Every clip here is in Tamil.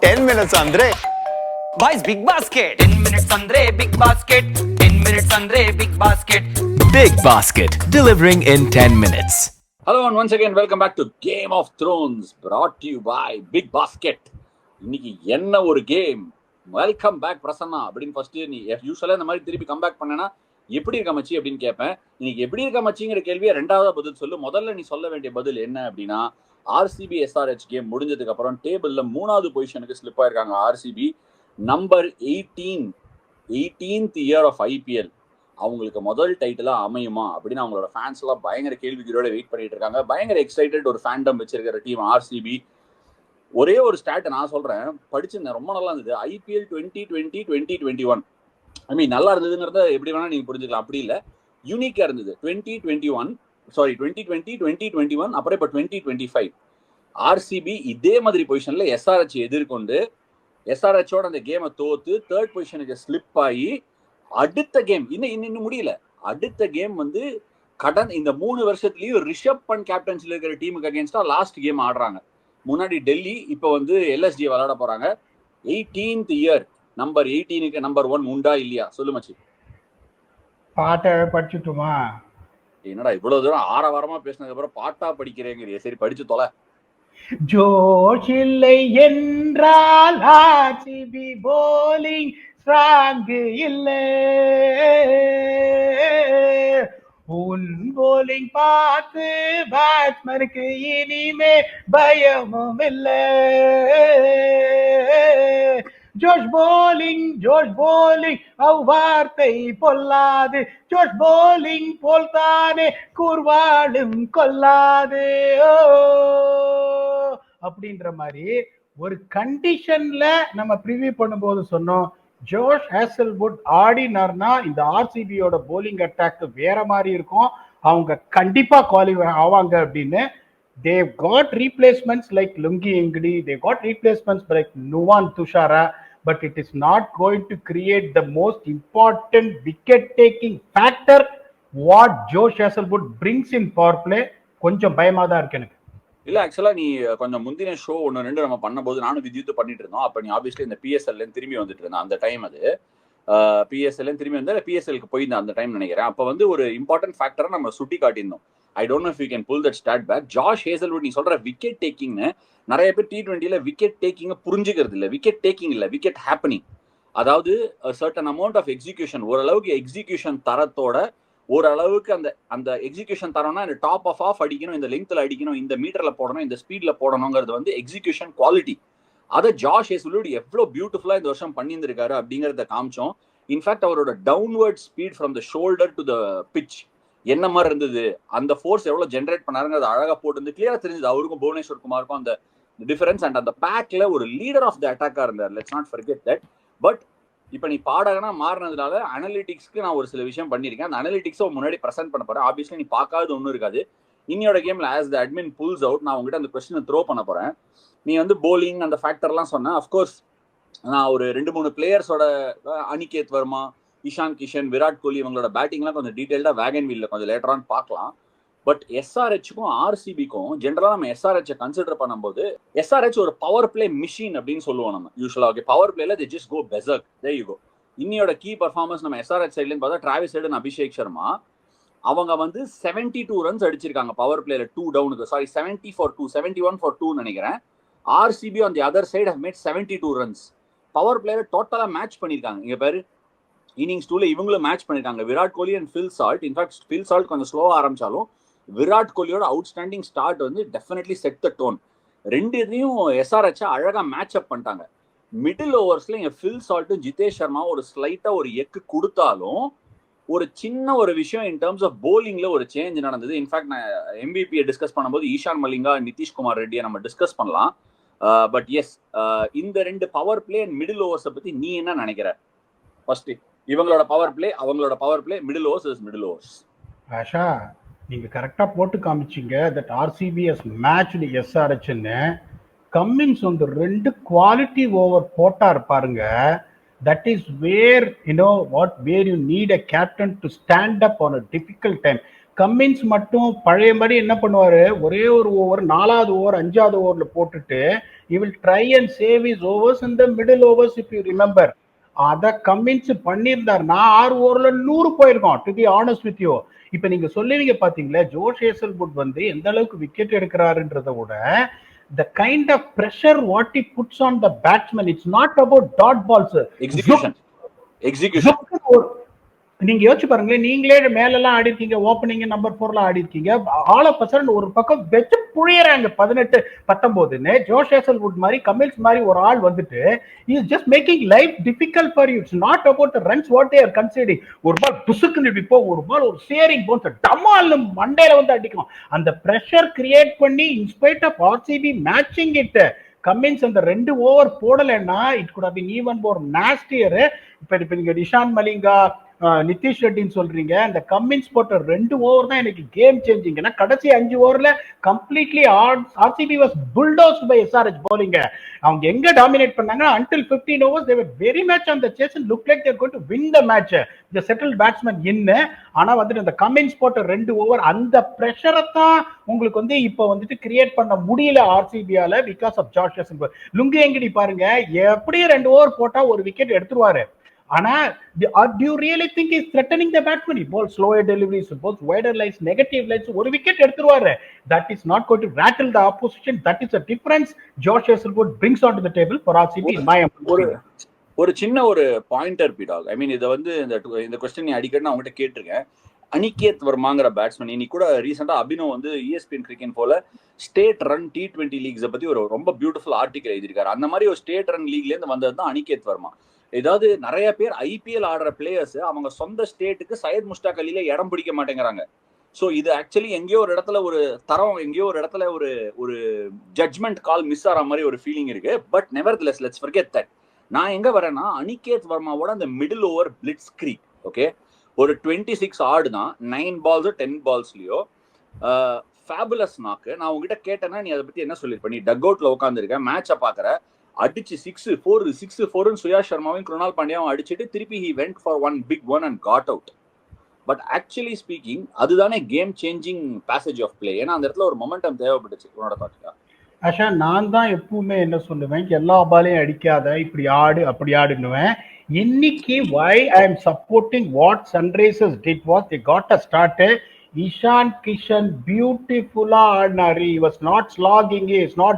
10 minutes andre. Boys, big basket. 10 minutes andre big basket. 10 minutes andre big basket. Big Basket, delivering in 10 minutes. Hello and once again welcome back to Game of Thrones, brought to you by Big Basket. இன்னைக்கு என்ன ஒரு கேம். வெல்கம் பேக் பிரசன்னா அப்படின்னு ஃபர்ஸ்ட் நீ யூஸ்வலாக இந்த மாதிரி திருப்பி கம்பேக் பண்ணனா எப்படி இருக்க மச்சி அப்படின்னு கேட்பேன். இன்னைக்கு எப்படி இருக்க மச்சிங்கிற கேள்வியை ரெண்டாவது பதில் சொல்லு. முதல்ல நீ சொல்ல வேண்டிய பதில் என்ன அப்படின்னா, ஆர்சிபி எஸ்ஆர்ஹெச் கேம் முடிஞ்சதுக்கு அப்புறம் டேபிள்ல 3வது பொசிஷனுக்கு ஸ்லிப் ஆயிருக்காங்க. RCB number 18th year of IPL. அவங்களுக்கு முதல் டைட்டிலா அமையுமா அப்படின்னு அவங்களோட ஃபேன்ஸ் எல்லாம் பயங்கர கேள்விகளோட வெயிட் பண்ணிட்டு இருக்காங்க. பயங்கர எக்ஸைட்டட் ஒரு ஃபேண்டம் வச்சிருக்கிற டீம் ஆர்சிபி. ஒரே ஒரு ஸ்டாட் நான் சொல்றேன், படிச்சிருந்தேன், ரொம்ப நல்லா இருந்தது. ஐபிஎல் 2020-2021 ஐ மீன் நல்லா இருந்ததுங்கிறத எப்படி வேணா நீங்க புரிஞ்சுக்கலாம், அப்படி இல்லை, யூனிக்கா இருந்தது. 2020-2021 அப்புறம் இப்போ 2025 ஆர்சிபி இதே மாதிரி பொசிஷன்ல எஸ்ஆர்ஹெச் எதிர்கொண்டு எஸ்ஆர்ஹெச்சோட அந்த கேமை தோத்து 3rd பொசிஷனுக்கு ஸ்லிப் ஆகி அடுத்த கேம் இன்னும் முடியல. அடுத்த கேம் வந்து இந்த 3 வருஷத்துலயும் ரிஷப் பண்ட் கேப்டன்சில இருக்கிற டீமுக்கு அகேன்ஸ்டா லாஸ்ட் கேம் ஆடுறாங்க. முன்னாடி டெல்லி, இப்போ வந்து எல்எஸ்டி விளையாட போறாங்க. 18th இயர் நம்பர் 18க்கு நம்பர் 1 உண்டா இல்லையா சொல்லு மச்சி. பாட்டை படிச்சுட்டுமா? என்னடா இவ்வளவு தூரம் ஆரவாரமா பேசினதுக்கு அப்புறம் பாட்டா படிக்கிறேங்கிறிய? சரி படிச்சு தொலை. ஜோஷ் இல்லை என்றால் ஆர்சிபி போலிங் ஸ்ட்ராங் இல்லை, உன் போலிங் பார்த்து பேட்ஸ்மனுக்கு இனிமே பயமும் இல்லை. ஜோஷ் போலிங் அவ்வார்த்தை பொல்லாது, ஜோஷ் போலிங் போல்தானே கூர்வாளும் கொல்லாது அப்படின்ற மாதிரி ஒரு கண்டிஷன்ல நம்ம ப்ரிவியூ பண்ணும்போது சொன்னோம், ஜோஷ் ஹேசல்வுட் ஆடினார்னா இந்த ஆர்சிபியோட போலிங் அட்டாக் வேற மாதிரி இருக்கும், அவங்க கண்டிப்பா குவாலிஃபை ஆவாங்க அப்படின்னு. They've got replacements like Lungi Engdi, they got replacements like Nuwan Tushara, but it is not going to create the most important wicket-taking factor what Josh Hazlewood brings in power play. கொஞ்சம் பயமா தான் இருக்கு எனக்கு. இல்ல, ஆக்சுவலா நீ கொஞ்சம் முந்தின ஷோ 1-2 நம்ம பண்ணும்போது நானும் வித்யுத் பண்ணிட்டு இருந்தோம். அப்ப நீ ஆப்வியஸ்லி இந்த பிஎஸ்எல்ல திரும்பி வந்துட்டு இருந்தேன் அந்த டைம். அது பிஎஸ்எல் திரும்பி வந்து பிஎஸ்எல்க்கு போயிருந்தேன் அந்த டைம் நினைக்கிறேன். அப்ப வந்து ஒரு இம்பார்ட்டன்ட் ஃபேக்டரை நம்ம சுட்டி காட்டியிருந்தோம். I don't know if you can pull that stat back. Josh Hazlewood நீ சொல்ற விக்கெட் டேக்கிங்னு நிறைய பேர் T20ல விக்கெட் டேக்கிங்கை புரிஞ்சுக்கிறது இல்லை. விக்கெட் டேக்கிங் இல்லை, விக்கெட் ஹேப்பனிங். அதாவது சர்டன் அமௌண்ட் ஆஃப் எக்ஸிகியூஷன், ஓரளவுக்கு எக்ஸிகியூஷன் தரத்தோட, ஓரளவுக்கு அந்த எக்ஸிகியூஷன் தரம்னா இந்த டாப் ஆஃப் அடிக்கணும், இந்த லெங்க்ல அடிக்கணும், இந்த மீட்டர்ல போடணும், இந்த ஸ்பீட்ல போடணுங்கிறது வந்து எக்ஸிகியூஷன் குவாலிட்டி. அதை ஜாஷ் ஹேசல்வுட் எவ்வளவு பியூட்டிஃபுல்லா இந்த வருஷம் பண்ணியிருந்திருக்காரு அப்படிங்கிறத காமிச்சோம். இன்ஃபேக்ட் அவரோட downward speed from the shoulder to the pitch என்ன மாதிரி இருந்தது, அந்த ஃபோர்ஸ் எவ்வளவு ஜென்ரேட் பண்ணாருங்கிறது அழகா போட்டு வந்து கிளியரா தெரிஞ்சது அவருக்கும் புவனேஸ்வர் குமாருக்கும் அந்த டிஃபரன்ஸ். அண்ட் அந்த பேக்ல ஒரு லீடர் ஆஃப் த அட்டாக்கா இருந்தார். Let's not forget that. But இப்போ நீ பாடகனா மாறினதுனால அனலிட்டிக்ஸ்க்கு நான் ஒரு சில விஷயம் பண்ணியிருக்கேன். அந்த அனலிட்டிக்ஸை முன்னாடி ப்ரெசென்ட் பண்ண போறேன். ஆப்வியஸ்லி நீ பார்க்காது ஒன்றும் இருக்காது. இன்னையோட கேம்ல as the admin bulls out நான் உங்ககிட்ட அந்த கொஸ்டினை த்ரோ பண்ண போறேன். நீ வந்து போலிங் அந்த ஃபேக்டர்லாம் சொன்னேன். அஃப்கோர்ஸ் நான் ஒரு 2-3 பிளேயர்ஸோட, அனிகேத் வர்மா, இஷான் கிஷன், விராட் கோலி இவங்களோட பேட்டிங்லாம் கொஞ்சம் டீடைல்டா வேகன் வீல்ல கொஞ்சம் லேட்டரான் பார்க்கலாம். பட் எஸ்ஆர்ஹெச்சுக்கும் ஆர்சிபிக்கும் ஜென்ரலா நம்ம எஸ்ஆர்ஹெச்சை கன்சிடர் பண்ணும்போது, எஸ்ஆர்ஹெச் ஒரு பவர் பிளே மிஷின் அப்படின்னு சொல்லுவோம் நம்ம யூஸ்வலா. ஓகே, பவர் பிளேல they just go berserk, there you go. இன்னியோட கீ பர்ஃபார்மன்ஸ் நம்ம எஸ்ஆர்ஹெச் சைட்ல பார்த்தா டிராவிஸ் ஹெட், அபிஷேக் சர்மா அவங்க வந்து 72 ரன்ஸ் அடிச்சிருக்காங்க பவர் பிளேல 2 டவுனுக்கு. சாரி, 70 for 2, 71 for 2 நினைக்கிறேன். RCB on the other side have made 72 runs. Power பிளேல டோட்டலா மேட்ச் பண்ணிருக்காங்க. இங்க பேரு இன்னிங்ஸ் 2ல இவங்களும் மேட்ச் பண்ணிருக்காங்க, Virat Kohli and Phil Salt. In fact Phil Salt கொஞ்சம் ஸ்லோவா ஆரம்பிச்சாலும் விராட் கோலியோட அவுட்ஸ்டாண்டிங் ஸ்டார்ட் வந்து டெஃபினெட்லி செட் த டோன். ரெண்டு இதையும் எஸ்ஆர்ஹெச் அழகா மேட்ச் அப் பண்ணிட்டாங்க. மிடில் ஓவர்ஸ்ல இங்க ஃபில் சால்ட்டும் ஜிதேஷ் சர்மா ஒரு ஸ்லைட்டா ஒரு எக்கு கொடுத்தாலும் ஒரு சின்ன ஒரு விஷயம் இன் டர்ம்ஸ் ஆஃப் போலிங்ல ஒரு சேஞ்ச் நடந்தது. இன்ஃபேக்ட் நான் எம்பிபியை டிஸ்கஸ் பண்ணும்போது ஈஷான் மலிங்கா, நிதிஷ்குமார் ரெட்டியை நம்ம டிஸ்கஸ் பண்ணலாம். பட் எஸ், இந்த 2 பவர் பிளே அண்ட் மிடில் ஓவர்ஸை பத்தி நீ என்ன நினைக்கிற? ஃபர்ஸ்ட் இவங்களோட பவர் பிளே, அவங்களோட power play, middle overs is middle overs. Asha, நீங்க கரெக்டா போட்டு காமிச்சிங்க தட் ஆர்சிபி ஹஸ் மேட்ச்டு எஸ்ஆர்ஹெச்னு. கம்மின்ஸ் வந்து 2 குவாலிட்டி ஓவர் போட்டார் பாருங்க. That is where where you need a captain to stand up on a difficult time. Cummins மட்டும் பழையபடி என்ன பண்ணுவாரு, ஒரே ஒரு ஓவர் 4வது ஓவர் 5வது ஓவர்ல போட்டுட்டு he will try and save his overs in the middle overs if you remember. அதை கன்வின்ஸ் பண்ணியிருந்தார். நான் 6 ஓவர்ல 100 போயிருக்கோம் to be honest with you. இப்ப நீங்க சொல்லுவீங்க பாத்தீங்களா ஜோஷ் ஹேசல்வுட் வந்து எந்த அளவுக்கு விக்கெட் எடுக்கிறாருன்றத விட the kind of pressure what he puts on the batsman, it's not about dot balls, execution. நீங்க யோசிச்சு பாருங்களேன், நீங்களே மேல எல்லாம் ஆடி இருக்கீங்க, ஓப்பனிங் நம்பர் 4ல ஆடி இருக்கீங்க, ஆல் ஆஃப் அ ஒரு பக்கம் வெச்சு புழியறாங்க 18-19. ஜோஷ் ஹேசல்வுட் மாதிரி கமில்ஸ் மாதிரி ஒரு ஆள் வந்துட்டு he is just making life difficult for you. It's not about the runs what they are conceding. ஒரு பால் புசுக்குன்னு இப்படி போ, ஒரு பால் ஒரு சேரிங் போன்ஸ் டமால்னு மண்டையில வந்து அடிக்கும். அந்த பிரஷர் கிரியேட் பண்ணி in spite of RCB matching it, Cummins அந்த 2 ஓவர் போடலைன்னா it could have been even more nastier. இப்ப நீங்க நிஷாந்த் மலிங்கா, நிதிஷ் ரெட்டின்னு சொல்றீங்க, அந்த கம்மின்ஸ் போட்ட 2 ஓவர் தான் எனக்கு கேம் சேஞ்சிங். ஏன்னா கடைசி 5 ஓவர்ல completely RCB was bulldozed by SRH bowling. அவங்க எங்க டாமினேட் பண்ணாங்க until 15 overs they were very much on the chase and looked like they were going to win the match. The settled batsman in, ஆனா வந்துட்டு அந்த கம்மின்ஸ் போட்ட 2 ஓவர் அந்த பிரஷரை தான் உங்களுக்கு வந்து இப்ப வந்துட்டு கிரியேட் பண்ண முடியல ஆர்சிபியால because of Josh Hazlewood. Lungi Ngidi பாருங்க, எப்படியே 2 ஓவர் போட்டா ஒரு விக்கெட் எடுத்துருவாரு. ஆனா do you really think he's threatening the batsman? He bowls slower deliveries, both wider lines, negative lines, ஒரு wicket எடுத்துருவாரு. That is not going to rattle the opposition. That is a difference Josh Hazlewood brings onto the table for RCB in my opinion. ஒரு சின்ன ஒரு பாயிண்டர் பிடாக். ஐ மீன் இதை வந்து இந்த கொஸ்டின் நீ அடிக்கடி நான் உங்ககிட்ட கேட்டிருக்கேன். அனிகேத் வர்மாங்கிற பேட்ஸ்மேன் இன்னைக்கு கூட ரீசெண்டா அபினவ் வந்து ESPN கிரிக்கெட் போல ஸ்டேட் ரன் T20 லீக்ஸை பத்தி ஒரு ரொம்ப பியூட்டிஃபுல் ஆர்டிகல் எழுதியிருக்காரு. அந்த மாதிரி ஒரு ஸ்டேட் ரன் லீக்ல இருந்து வந்தது தான் அனிகேத் வர்மா. ஏதாவது நிறைய பேர் ஐபிஎல் ஆடுற பிளேயர்ஸ் அவங்க சொந்த ஸ்டேட்டுக்கு சையத் முஷ்டாக் அலியில இடம் பிடிக்க மாட்டேங்கிறாங்க. ஸோ இது ஆக்சுவலி எங்கேயோ ஒரு இடத்துல ஒரு தரம், எங்கேயோ ஒரு இடத்துல ஒரு ஜட்மெண்ட் கால் மிஸ் ஆகிற மாதிரி ஒரு ஃபீலிங் இருக்கு. But nevertheless let's forget that. நான் எங்க வரேன்னா அனிகேத் வர்மாவோட அந்த middle over blitzkrieg, okay, ஒரு 26 ஆடு தான், 9 balls 10 balls-லயோ ஃபேபுலஸ் நாக்கு. நான் உங்ககிட்ட கேட்டேன்னா நீ அதை பத்தி என்ன சொல்லிருப்ப? நீ டக் அவுட்ல உட்காந்துருக்க, மேட்சை பாக்குற, அடிச்சு 6-4 சுயாஷ் சர்மாவையும் குருணால் பாண்டியாவும் அடிச்சுட்டு திருப்பி he went for one big one and got out. But actually speaking அதுதானே game changing passage of play. ஏன்னா அந்த இடத்துல ஒரு மொமெண்டம் தேவைப்பட்டுச்சு. உன்னோட தாட்கா? ஆஷா, நான் தான் எப்பவுமே என்ன சொல்லுவேன், எல்லா பாலையும் அடிக்காத, இப்படி ஆடு அப்படி ஆடுன்னுவேன். இன்னைக்கு why I am supporting what Sunrisers did was they got a start. Ishan Kishan beautifully ஆடினாரு. He was not slogging, he is not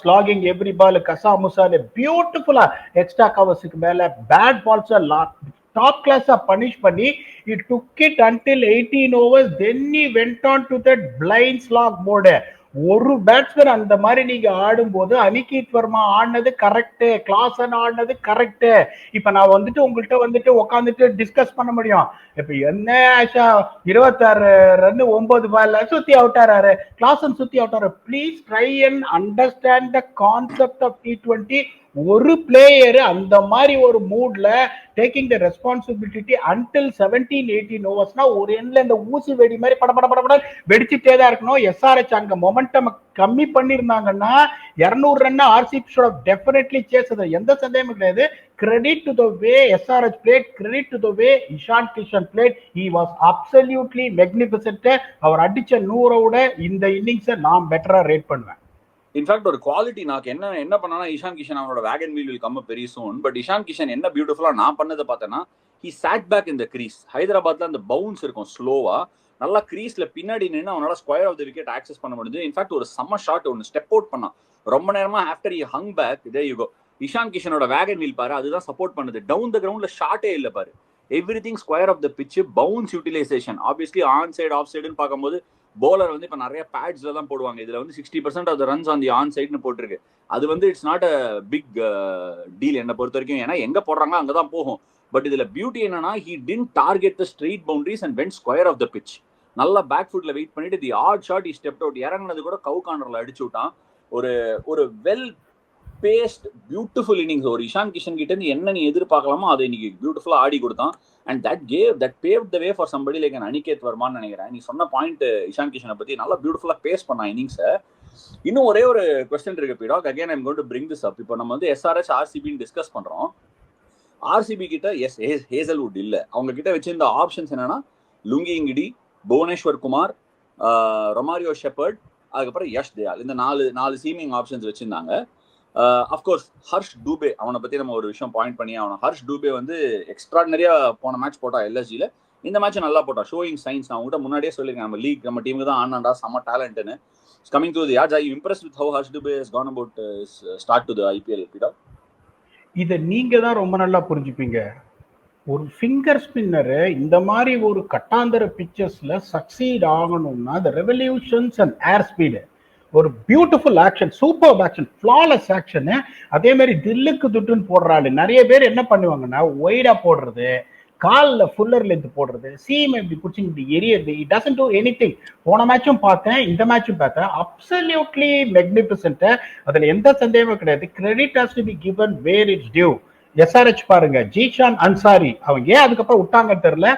slogging every ball கசா முசான்னு பியூட்டிஃபுல்லா எக்ஸ்ட்ரா கவர்ஸுக்கு மேல பேட் பால்ஸ் டாப் கிளாஸா பனிஷ் பண்ணி he took it until 18 overs, then he went on to that blind slog mode. ஒரு பேட்ஸ்மேன் அந்த மாதிரி நீங்க ஆடும்போது அனிகேத் வர்மா ஆடினது கரெக்ட், கிளாசன் ஆடினது கரெக்ட். இப்ப நான் வந்துட்டு உங்கள்கிட்ட வந்துட்டு உட்காந்துட்டு டிஸ்கஸ் பண்ண முடியும். இப்ப என்ன ஆஷா 26 ரன் 9 பால்ல சுத்தி அவுட் ஆறாரு, கிளாசன் சுத்தி அவுட் ஆறாரு. Please try and understand the concept of T20. ஒரு பிளேயர் அந்த மாதிரி ஒரு மூட்ல டேக்கிங் த ரெஸ்பான்சிபிலிட்டி அன்டில் 17-18 ஓவர்ஸ்னா ஒரு எண்ட்ல இந்த ஊசி வெடி மாதிரி பட வெடிச்சுட்டே தான் இருக்கணும். எஸ்ஆர்எச் அங்க மொமெண்டம் கம்மி பண்ணிருந்தாங்கன்னா 200 run RCB should have definitely chased. எந்த சந்தேகமும் கிடையாது. Credit to the way SRH played, credit to the way Ishan Kishan played. He was absolutely magnificent. அவர் அடிச்ச 100-ஓட இந்த இன்னிங்ஸை நான் பெட்டரா ரேட் பண்ணுவேன். இன்ஃபேக்ட் ஒரு குவாலிட்டி நாக்கு என்ன பண்ணானா இஷான் கிஷன் அவனோட வேகன் வீல் வில் கம் பெரிய சூன். பட் இஷான் கிஷன் என்ன பியூட்டிஃபுல்லா நான் பண்ணதை பார்த்தேன்னா he sat back in the crease. ஹைதராபாத்ல அந்த பவுன்ஸ் இருக்கும் ஸ்லோவா, நல்லா கிரீஸ்ல பின்னாடி நின்று அவனால square of the wicket access பண்ண முடியுது. இன்ஃபேக்ட் ஒரு சம்ம ஷாட் ஒன்று ஸ்டெப் அவுட் பண்ணான் ரொம்ப நேரமா. After he hung back, there you go. Ishan கிஷனோட வேகன் வீல் பாரு, அதுதான் சப்போர்ட் பண்ணுது. டவுன் த கிரவுண்ட்ல ஷாட்டே இல்லை பாரு. Everything square of the pitch, bounce utilization. Obviously on side off சைடுன்னு பார்க்கும்போது போலர் வந்து இப்போ நிறைய பேட்ஸ்ல தான் போடுவாங்க. இதுல வந்து 60% of the runs on the on சைட்னு போட்டிருக்கு. அது வந்து it's not a big deal என்னை பொறுத்த வரைக்கும். ஏன்னா எங்க போடுறாங்க அங்கதான் போகும். பட் இதுல பியூட்டி என்னன்னா he didn't target the straight boundaries and went square of the pitch. நல்லா பேக் ஃபுட்ல வெயிட் பண்ணிட்டு the odd shot he stepped out. இறங்குனது கூட கவு கார்னர்ல அடிச்சு விட்டான். ஒரு வெல் பேஸ்ட் பியூட்டிஃபுல் இன்னிங்ஸ். ஒரு இஷான் கிஷன் கிட்ட இருந்து என்ன நீ எதிர்பார்க்கலாமோ அதை இன்னைக்கு பியூட்டிஃபுல்லா ஆடி கொடுத்தான். And that paved the way for somebody like an Aniket வர்மான்னு நினைக்கிறேன். நீ சொன்ன பாயிண்ட் இஷான் கிஷனை பத்தி நல்லா பியூட்டிஃபுல்லா பேஸ் பண்ணான் இன்னிங்ஸை. இன்னும் ஒரே ஒரு கொஸ்டின் இருக்கு பீடாக். Again I'm going to bring this up. இப்போ நம்ம வந்து SRH RCBன்னு டிஸ்கஸ் பண்றோம். RCB கிட்ட ஹேசல்வுட் இல்ல. அவங்க கிட்ட வச்சிருந்த ஆப்ஷன்ஸ் என்னன்னா Lungi Ngidi, Bhuvneshwar Kumar, Romario Shepherd, அதுக்கப்புறம் யஷ் தயால். இந்த நாலு சீமிங் ஆப்ஷன்ஸ் வச்சிருந்தாங்க. அஃப்கோர்ஸ் ஹர்ஷ் டூபே அவனை பத்தி நம்ம ஒரு விஷயம் பாயிண்ட் பண்ணி அவன் ஹர்ஷ் டூபே வந்து எக்ஸ்ட்ராடனரியா போன மேட்ச் போட்டா எல்எஸ்ஜில, இந்த மேட்ச் நல்லா போட்டா, ஷோயிங் சைன்ஸ். நான் உங்ககிட்ட முன்னாடியே சொல்லியிருக்கேன் நம்ம லீக் நம்ம டீமுக்கு தான் ஆனாண்டா செம்ம டேலண்ட்னு. Coming to the years I impressed with how Harsh Dubey has gone about start to the IPL. இதை நீங்க தான் ரொம்ப நல்லா புரிஞ்சுப்பீங்க. ஒரு ஃபிங்கர் ஸ்பின்னரு இந்த மாதிரி ஒரு கட்டாந்தர பிக்சர்ஸ்ல சக்சீட் ஆகணும்னா the revolutions and air speed, ஒரு beautiful action, super action, flawless action, அதே மாதிரி தில்லுக்கு துட்டுன்னு போடுறாள். நிறைய பேர் என்ன பண்ணுவாங்கன்னா ஒய்டா போடுறது, காலில் ஃபுல்லர் லென்த் போடுறது, சீம் இப்படி பிடிச்சி இப்படி எரியது. It doesn't do anything. போன மேட்சும் பார்த்தேன், இந்த மேட்சும் பார்த்தேன், அப்சல்யூட்லி மேக்னிஃபிசன்ட். அதுல எந்த சந்தேகமும் கிடையாது. Credit has to be given where it's due. SRH பாருங்க, ஜீஷான் அன்சாரி அவங்க ஏன் அதுக்கப்புறம் விட்டாங்கன்னு தெரியல.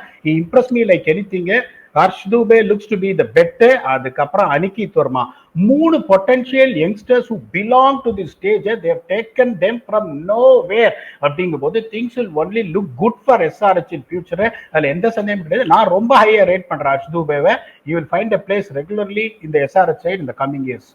Impress me like anything. Harsh Dubey looks to be the bet. அதுக்கப்புறம் Aniket Varma, 3 potential youngsters who belong to this stage, they have taken them from nowhere. அப்படிங்கும்போது things will only look good for SRH in future. அதுல எந்த சந்தேகமும் கிடையாது. நான் ரொம்ப ஹையா ரேட் பண்றேன் Harsh தூபேவை. you will find a place regularly in the SRH side in the coming years.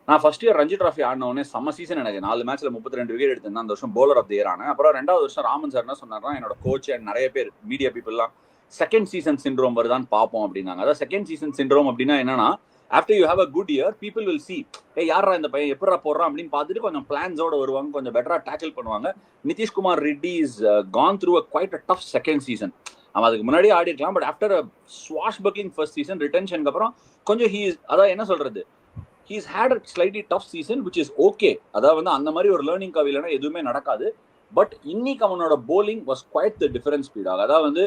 நான் ஃபர்ஸ்ட் இயர் ரஞ்சி டிராஃபி ஆடினோடனே செம்ம சீசன். எனக்கு 4 மேட்ச்ல 32 விக்கெட் எடுத்திருந்தேன். அந்த வருஷம் பவுலர் ஆஃப் தி இயர் ஆனேன். அப்புறம் 2வது வருஷம் ராமன் சார் என்ன சொன்னார்னா, என்னோட கோச் அண்ட் நிறைய பேர் மீடியா பீப்புள்லாம் செகண்ட் சீசன் சிண்ட்ரோம் வருதான்னு பார்ப்போம் அப்படின்னாங்க. அதாவது செகண்ட் சீசன் சிண்ட்ரோம் அப்படின்னா என்னன்னா, after you have a good year people will see யாரா இந்த பையன் எப்படா போடுறான் அப்படின்னு பார்த்துட்டு கொஞ்சம் பிளான்ஸோட வருவாங்க, கொஞ்சம் பெட்டரா டேக்கிள் பண்ணுவாங்க. Nitish Kumar Reddy is gone through a quite a tough second season. அவன் அதுக்கு முன்னாடியே ஆடி இருக்கலாம், but after a swash buckling first season ரிட்டென்ஷனுக்கு அப்புறம் கொஞ்சம் அதாவது என்ன சொல்றது, he's had a slightly tough season which is okay. அதாவது வந்து அந்த மாதிரி ஒரு லேர்னிங் கவ் இல்லைன்னா எதுவுமே நடக்காது. பட் இன்னைக்கு அவனோட bowling was quite the different speed. அதாவது வந்து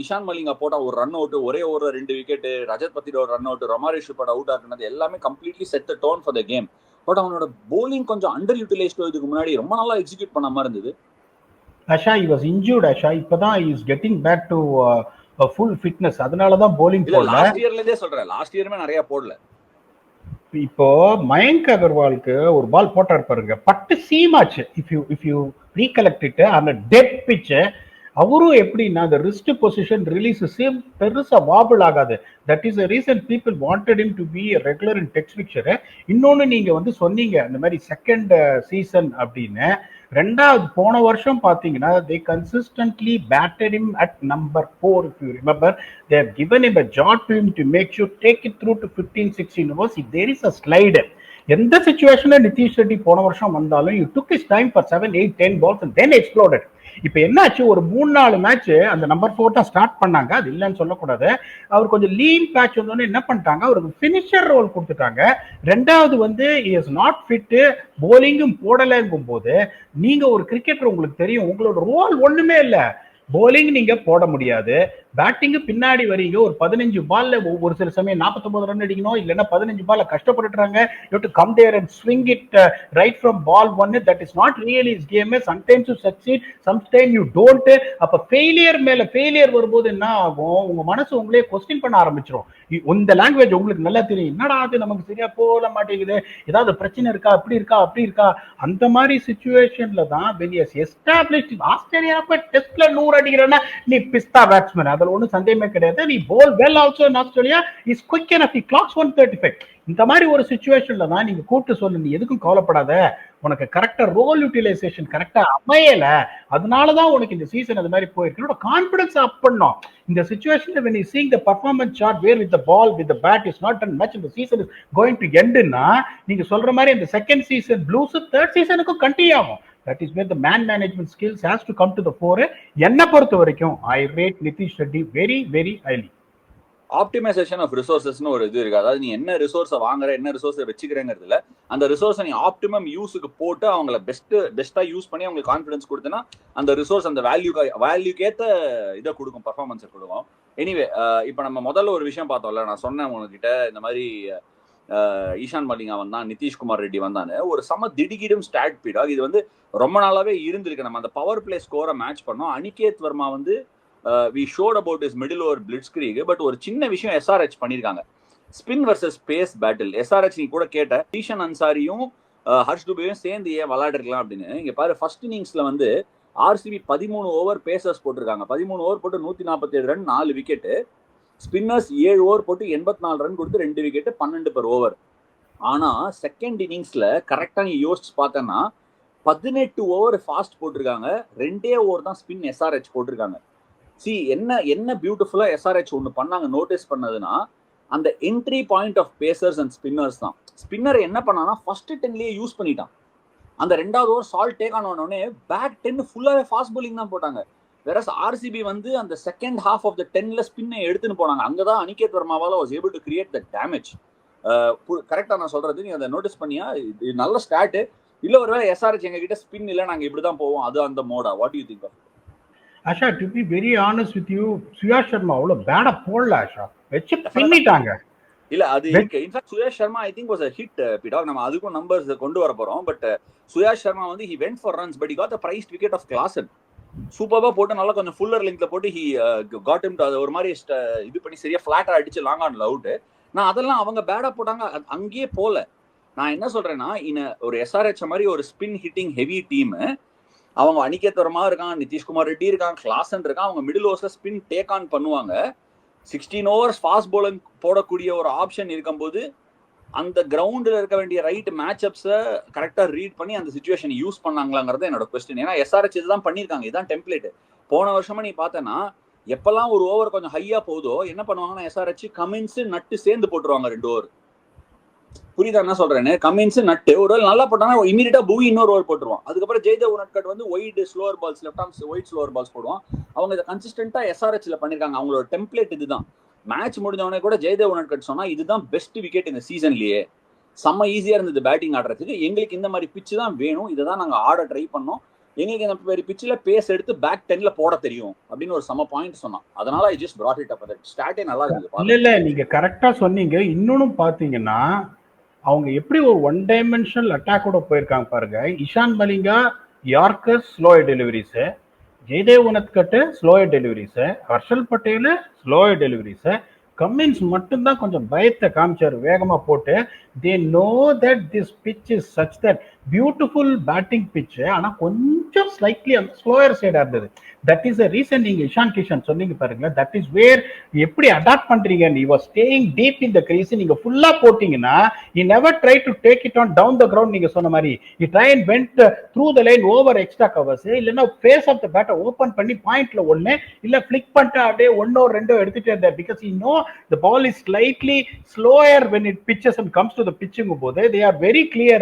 இஷான் மலிங்கா போட்டா ஒரு ரன் அவுட், ஒரே ஒரு 2 விக்கெட், ரஜத் பத்திர ஒரு ரன் அவுட், ரொமாரிஷ் பட் அவுட் ஆகுனது எல்லாமே completely set the tone for the game. But அவனோட bowling கொஞ்சம் அண்டர் யூட்டிலைஸ்ட். இதுக்கு முன்னாடி ரொம்ப நல்லா எக்ஸிக்யூட் பண்ண மாதிரி இருந்தது. Asha he was injured. Asha இப்பதான் he is getting back to full fitness. அதனால தான் bowling போடல. லாஸ்ட் இயர்ல இருந்தே சொல்றேன், லாஸ்ட் இயருமே நிறைய போடல. இப்போ மயங்க் அகர்வாலுக்கு ஒரு பால் போட்டார் பாருங்க, பட்டு Seemachu. If you recollect it அந்த டெட் பிட்ச், அவரும் எப்படின்னா அந்த ரிஸ்ட் பொசிஷன் ரிலீஸ் சேம் பெருசா வாபிள் ஆகாது. That is a reason people wanted him to be a regular in text picture. இன்னொன்னு நீங்க வந்து சொன்னீங்க அந்த மாதிரி செகண்ட் சீசன் அப்படின்னு. 2வது போன வருஷம் பாத்தீங்கன்னா they consistently batted him at number 4. if you remember, they have given him a job to him to make sure take it through to 15-16 overs. if there is a slide, எந்த சிச்சுவேஷன்ல நிதிஷ் ரெட்டி போன வருஷம் வந்தாலும் you took his time for 7, 8, 10 balls and then exploded. இப்ப என்னாச்சு, ஒரு 3-4 மேட்ச் அந்த நம்பர் 4 தான் ஸ்டார்ட் பண்ணாங்க, அது இல்லைன்னு சொல்லக்கூடாது. அவர் கொஞ்சம் லீன் பேட்ச் வந்தோடனே என்ன பண்ணிட்டாங்க, அவருக்கு பினிஷர் ரோல் கொடுத்துட்டாங்க. 2வது வந்து இஸ் நாட் ஃபிட், போலிங்கும் போடலைங்கும் போது நீங்க ஒரு கிரிக்கெட்டர் உங்களுக்கு தெரியும், உங்களோட ரோல் ஒண்ணுமே இல்லை. போலிங் நீங்க போட முடியாது, பேட்டிங்கு பின்னாடி வரீங்க. ஒரு 15 பால்ல ஒரு சில சமயம் 49 ரன் அடிக்கணும், இல்லைன்னா 15 பால்ல கஷ்டப்பட்டுறாங்க. You to come there and swing it right from ball 1. That is not really is game. Sometimes you succeed, sometimes you don't. அப்ப ஃபெயிலியர் மேல ஃபெயிலியர் வரும்போது என்ன ஆகும், உங்க மனசு உங்களே கொஸ்டின் பண்ண ஆரம்பிச்சிடும். இந்த லாங்குவேஜ் உங்களுக்கு நல்லா தெரியும், என்னடா அது நமக்கு சரியா போக மாட்டேங்குது, ஏதாவது பிரச்சனை இருக்கா, அப்படி இருக்கா அப்படி இருக்கா. அந்த மாதிரி சிச்சுவேஷன்ல தான் when he has established Australia டெஸ்ட்ல 100 அடிக்கிறேன்னா நீ பிஸ்தா பேட்ஸ்மேன், அதுல ஒன்றும் சந்தேகமே கிடையாது. நீ bowl well also in Australia, is quick enough, he clocks 135. இந்த மாதிரி ஒரு சிச்சுவேஷன்ல தான் நீங்க கூப்பிட்டு சொல்லு, நீ எதுக்கும் கவலைப்படாத, உனக்கு கரெக்டா ரோல் யூட்டிலைசேஷன் கரெக்டா அமையல, அதனாலதான் உனக்கு இந்த சீசன் அது மாதிரி போயிருக்கு. கான்பிடன்ஸ் அப் பண்ணும். இந்த சிச்சுவேஷன்ல when you seeing the performance chart where with the ball with the bat is not done much, the season is going to end னா நீங்க சொல்ற மாதிரி இந்த செகண்ட் சீசன் ப்ளூஸ் தேர்ட் சீசனுக்கும் கண்டினியூ ஆகும். That is where the man management skills has to come to the fore. என்ன பொறுத்த வரைக்கும் I rate Nitish Reddy very very highly. Optimization of ரிசோர்சஸ்னு ஒரு இது இருக்கு. அதாவது நீ என்ன ரிசோர்ஸை வாங்குற, என்ன ரிசோர்ஸை வச்சுக்கிறேங்கிறதுல அந்த ரிசோர்ஸை நீ ஆப்டிமம் யூஸுக்கு போட்டு அவங்கள பெஸ்டா யூஸ் பண்ணி அவங்களுக்கு கான்ஃபிடன்ஸ் கொடுத்தனா அந்த ரிசோர்ஸ் அந்த வேல்யூக்கு ஏற்ற இதை கொடுக்கும், பர்ஃபார்மன்ஸை கொடுக்கும். எனிவே இப்போ நம்ம முதல்ல ஒரு விஷயம் பார்த்தோம்ல, நான் சொன்னேன் உங்ககிட்ட இந்த மாதிரி ஈஷான் மலிங்கா வந்தான், நிதிஷ்குமார் ரெட்டி வந்தான்னு ஒரு சம திடிகிடும் ஸ்டாட் பீடாக இது வந்து ரொம்ப நாளாவே இருந்திருக்கு. நம்ம அந்த பவர் பிளே ஸ்கோரை மேட்ச் பண்ணோம். அனிகேத் வர்மா வந்து we showed about his middle over blitzkrieg, but ஒரு சின்ன விஷயம் SRH பண்ணிருக்காங்க, spin versus pace battle. SRH நீ கூட கேட்ட ஜீஷன் அன்சாரியும் ஹர்ஷ் துபேயும் சேர்ந்து ஏன் விளையாடிருக்கலாம் அப்படின்னு. இங்க பாரு, ஃபர்ஸ்ட் இன்னிங்ஸ்ல வந்து ஆர்சிபி 13 ஓவர் பேசர்ஸ் போட்டிருக்காங்க. 13 ஓவர் போட்டு 147 ரன் 4 விக்கெட். ஸ்பின்னர்ஸ் 7 ஓவர் போட்டு 84 ரன் கொடுத்து 2 விக்கெட் 12 per ஓவர். ஆனா செகண்ட் இன்னிங்ஸ்ல கரெக்டா நீ யோசிச்சு பார்த்தேன்னா 18 ஓவர் ஃபாஸ்ட் போட்டிருக்காங்க, 2 ஓவர் தான் ஸ்பின் எஸ்ஆர்ஹெச் போட்டிருக்காங்க. சி என்ன பியூட்டிஃபுல்லா எஸ்ஆர்ஹெச் ஒன்று பண்ணாங்க நோட்டீஸ் பண்ணதுன்னா, அந்த entry point of pacers and spinners தான். ஸ்பின்னர் என்ன பண்ணானா ஃபர்ஸ்ட் 10லயே யூஸ் பண்ணிட்டான். அந்த 2வது ஓவர் சால்ட் டேக் ஆன உடனே பேக் 10 ஃபுல்லாவே ஃபாஸ்ட் bowling தான் போட்டாங்க. வேற ஆர்சிபி வந்து அந்த செகண்ட் ஹாஃப் ஆஃப் த 10ல ஸ்பின்னை எடுத்துன்னு போனாங்க. அங்கதான் அனிகேத் வர்மாவால was able to create the damage. கரெக்டா நான் சொல்றது, நீ அதை நோட்டீஸ் பண்ணியா? இது நல்ல ஸ்டார்ட். இல்ல ஒருவேளை எஸ்ஆர்ஹெச் எங்க கிட்ட ஸ்பின் இல்ல, நாங்க இப்படிதான் போவோம், அது அந்த மோடா? What you think of? Asha, to be very honest with you, Suyash Sharma அவ்வளவு பேடா போடல ஆஷா, வெச்சு பின்னிட்டாங்க. இல்ல அது இருக்கு. In fact Suyash Sharma I think was a hit பிடாக். நம்ம அதுக்கும் நம்பர்ஸ் கொண்டு வர போறோம். பட் சுயாஷ் சர்மா வந்து he went for runs but he got the priced wicket of Klaasen. சூப்பரா போட்டு நல்லா கொஞ்சம் ஃபுல்லர் லெங்க்ல போட்டு he got him to ஒரு மாதிரி இது பண்ணி சரியா ஃபிளாட்டா அடிச்சு லாங் ஆன்ல அவுட். நான் அதெல்லாம் அவங்க பேடா போட்டாங்க, அங்கேயே போல. நான் என்ன சொல்றேன்னா, ஒரு எஸ்ஆர்ஹெச் மாதிரி ஒரு ஸ்பின் ஹிட்டிங் ஹெவி டீம், அவங்க அனிகேத் வர்மா இருக்கான், நிதிஷ்குமார் ரெட்டி இருக்கான், கிளாசன் இருக்கான், அவங்க மிடில் ஓவர்ஸ்ல ஸ்பின் டேக் ஆன் பண்ணுவாங்க. 16 ஓவர்ஸ் ஃபாஸ்ட் bowling போடக்கூடிய ஒரு ஆப்ஷன் இருக்கும்போது அந்த கிரவுண்டில் இருக்க வேண்டிய ரைட் மேட்ச் அப்ஸை கரெக்டாக ரீட் பண்ணி அந்த சிச்சுவேஷன் யூஸ் பண்ணாங்களாங்கிறது என்னோட கொஸ்டின். ஏன்னா எஸ்ஆர்ஹெச் இதுதான் பண்ணியிருக்காங்க, இதுதான் டெம்ப்ளேட். போன வருஷமா நீ பார்த்தேன்னா எப்பெல்லாம் ஒரு ஓவர் கொஞ்சம் ஹையா போதோ என்ன பண்ணுவாங்கன்னா எஸ்ஆர்ஹெச் கமின்ஸ் நட்டு சேர்ந்து போட்டுருவாங்க 2 ஓவர். புரியுதா என்ன சொல்றேன்னு? கமின்ஸ் நட்டு ஒரு நல்லா போட்டாங்கன்னா இமீடியட்டா புவி இன்னொரு ஓவர் போட்டுருவான். அதுக்கப்புறம் ஜெய்தேவ் உனட்கட் வந்து wide slower balls, left arms wide slower balls போடுவான். அவங்க இதை கன்சிஸ்டன்டா எஸ்ஆர்ஹெச்ல பண்ணிருக்காங்க. அவங்களோட டெம்ப்ளேட் இதுதான். மேட்ச் முடிஞ்சவனே கூட ஜெய்தேவ் உனட்கட் சொன்னா இதுதான் பெஸ்ட் விக்கெட் இந்த சீசன்லயே, செம்ம ஈஸியா இருந்தது பேட்டிங் ஆடுறதுக்கு, எங்களுக்கு இந்த மாதிரி பிச்சு தான் வேணும், இதை தான் நாங்க ஆட ட்ரை பண்ணோம், எங்களுக்கு இந்த மாதிரி பிச்சில் பேஸ் எடுத்து பேக் 10ல போட தெரியும் அப்படின்னு ஒரு சம பாயிண்ட் சொன்னான். அதனால I just brought it up. அந்த ஸ்டார்ட்டே நல்லா இருந்தது. இல்ல நீங்க கரெக்டா சொன்னீங்க. இன்னொன்னு பாத்தீங்கன்னா அவங்க எப்படி ஒரு ஒன் டைமென்ஷனல் அட்டாக்கோட போயிருக்காங்க பாருங்க. Eshan Malinga yorker slower deliveries, Jaydev Unadkat slower deliveries, Harshal Patel slower deliveries, Cummins மட்டும்தான் கொஞ்சம் பயத்தை காமிச்சாரு வேகமா போட்டு. they know that this pitch is such that beautiful batting pitch, ஆனா கொஞ்சம் ஸ்லைட்லி அந்த ஸ்லோயர் சைடா இருந்தது. that is the reason நீங்க இஷான் கிஷன் சொன்னீங்க பாருங்க, that is where எப்படி அடாப்ட் பண்றீங்க. he was staying deep in the crease. நீங்க ஃபுல்லா போட்டீங்கன்னா he never tried to take it on down the ground. நீங்க சொன்ன மாதிரி he try and went through the line over extra covers, இல்லனா face of the bat open பண்ணி பாயிண்ட்ல ஒண்ணு இல்ல ஃபிளிக் பண்ணிட்டு அப்படியே ஒண்ணோ ரெண்டோ எடுத்துட்டே இருந்தார். because he know the ball is slightly slower when it pitches and comes to the pitching போது they are very clear.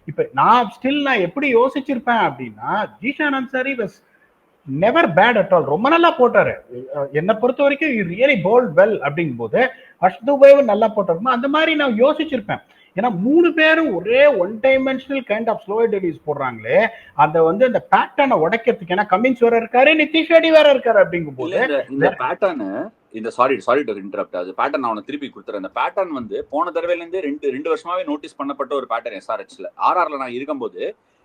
இப்ப நான் எப்படி யோசிச்சிருப்பேன் அப்படின்னா, Zeeshan Ansari was never bad at all. ரொம்ப நல்லா போட்டாரு. என்னை பொறுத்த வரைக்கும் he really bowled well அப்படிங்கும் போது ஹர்ஷ்தூபேவும் நல்லா போட்டாருமா அந்த மாதிரி நான் யோசிச்சிருப்பேன். ஏன்னா 3 பேரும் ஒரே one dimensional kind of slower deliveries போடுறாங்களே, அந்த வந்து அந்த பேட்டர்னை உடைக்கிறதுக்கு. ஏன்னா கமின்ஸ் வேற இருக்காரு, நிதிஷ் ரெட்டி வேற இருக்காரு அப்படிங்கும் போது இந்த பேட்டர்ன் இந்த சாரி டு இன்டரப்ட், அது பேட்டர்ன் நான் திருப்பி கொடுத்துறேன். அந்த பேட்டர்ன் வந்து போன தடவையில இருந்து ரெண்டு வருஷமாவே நோட்டீஸ் பண்ணப்பட்ட ஒரு பேட்டர்ன். எஸ்ஆர்ஹெச்ல ஆர்ஆர்ல நான் இருக்கும்போது